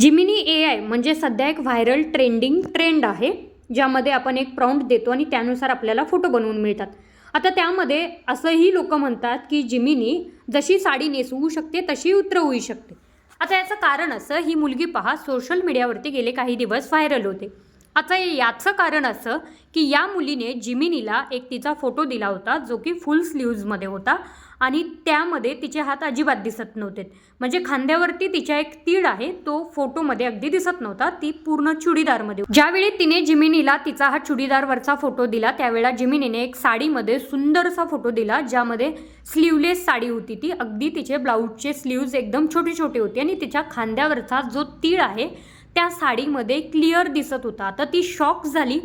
Gemini AI म्हणजे सध्या एक व्हायरल ट्रेंड आहे, ज्यामध्ये आपण एक प्रॉम्प्ट देतो आणि त्यानुसार आपल्याला फोटो बनवून मिळतात. आता त्यामध्ये असंही लोकं म्हणतात की जिमिनी जशी साडी नेसवू शकते तशी उतरवू शकते. आता याचं कारण असं, ही मुलगी पहा सोशल मीडियावरती गेले काही दिवस व्हायरल होते. आता याचं कारण असं की या मुलीने जिमिनीला एक तिचा फोटो दिला होता, जो की फुल स्लीव्जमध्ये होता आणि त्यामध्ये तिचे हात अजिबात दिसत नव्हते. म्हणजे खांद्यावरती तिच्या एक तीळ आहे, तो फोटोमध्ये अगदी दिसत नव्हता. ती पूर्ण चुडीदारमध्ये. ज्यावेळी तिने जिमिनीला तिचा हा चुडीदारवरचा फोटो दिला, त्यावेळेला जिमिनीने एक साडीमध्ये सुंदरसा फोटो दिला, ज्यामध्ये स्लीवलेस साडी होती. ती अगदी तिचे ब्लाऊजचे स्लीव्ज एकदम छोटे छोटे होते आणि तिच्या खांद्यावरचा जो तीळ आहे त्या साडीमध्ये क्लिअर दिसत होता. तर ती शॉक झाली,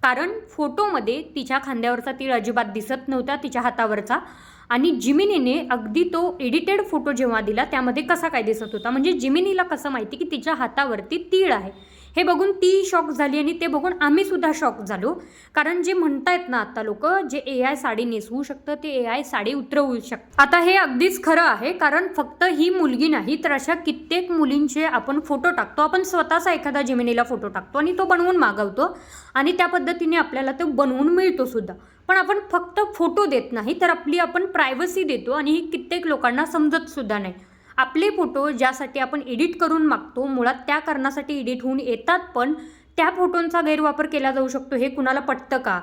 कारण फोटोमध्ये तिच्या खांद्यावरचा तीळ अजिबात दिसत नव्हता, तिच्या हातावरचा. आणि जिमिनीने अगदी तो एडिटेड फोटो जेव्हा दिला त्यामध्ये कसा काय दिसत होता. म्हणजे जिमिनीला कसं माहिती की तिच्या हातावरती तीळ आहे, हे बघून ती शॉक झाली आणि ते बघून आम्ही सुद्धा शॉक झालो. कारण जे म्हणतायत ना आता लोक, जे AI साडी नेसवू शकतं ते AI साडी उतरवू शकतं. आता हे अगदीच खरं आहे, कारण फक्त ही मुलगी नाही तर अशा कित्येक मुलींचे आपण फोटो टाकतो. आपण स्वतःचा एखादा जिमिनीला फोटो टाकतो आणि तो बनवून मागवतो आणि त्या पद्धतीने आपल्याला तो बनवून मिळतो सुद्धा. पण आपण फक्त फोटो देत नाही, तर आपण प्रायव्हसी देतो आणि ही कित्येक लोकांना समजत सुद्धा नाही. आपले फोटो ज्यासाठी आपण एडिट करून मागतो, मुळात त्या कारणासाठी एडिट होऊन येतात, पण त्या फोटोंचा गैरवापर केला जाऊ शकतो. हे कुणाला पटतं का?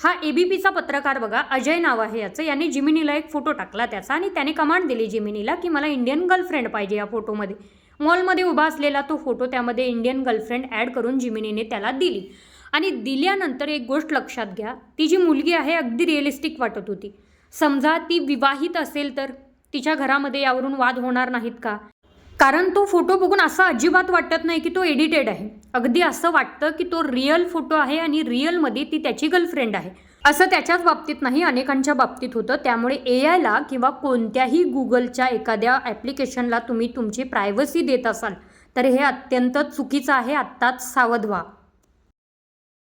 हा ABPचा पत्रकार बघा, अजय नाव आहे याचं. याने जिमिनीला एक फोटो टाकला त्याचा आणि त्याने कमांड दिली जिमिनीला की मला इंडियन गर्लफ्रेंड पाहिजे या फोटोमध्ये. मॉलमध्ये उभा असलेला तो फोटो, त्यामध्ये इंडियन गर्लफ्रेंड ॲड करून जिमिनीने त्याला दिली. आणि दिल्यानंतर एक गोष्ट लक्षात घ्या, ती जी मुलगी आहे अगदी रिअलिस्टिक वाटत होती. समजा ती विवाहित असेल तर तिच्या घरामध्ये यावरून वाद होणार नाहीत का? कारण तो फोटो बघून असं अजिबात वाटत नाही की तो एडिटेड आहे. अगदी असं वाटतं की तो रिअल फोटो आहे आणि रिअलमध्ये ती त्याची गर्लफ्रेंड आहे. असं त्याच्याच बाबतीत नाही, अनेकांच्या बाबतीत होतं. त्यामुळे AIला किंवा कोणत्याही गुगलच्या एखाद्या ॲप्लिकेशनला तुम्ही तुमची प्रायव्हसी देत असाल तर हे अत्यंत चुकीचं आहे. आत्ताच सावध व्हा.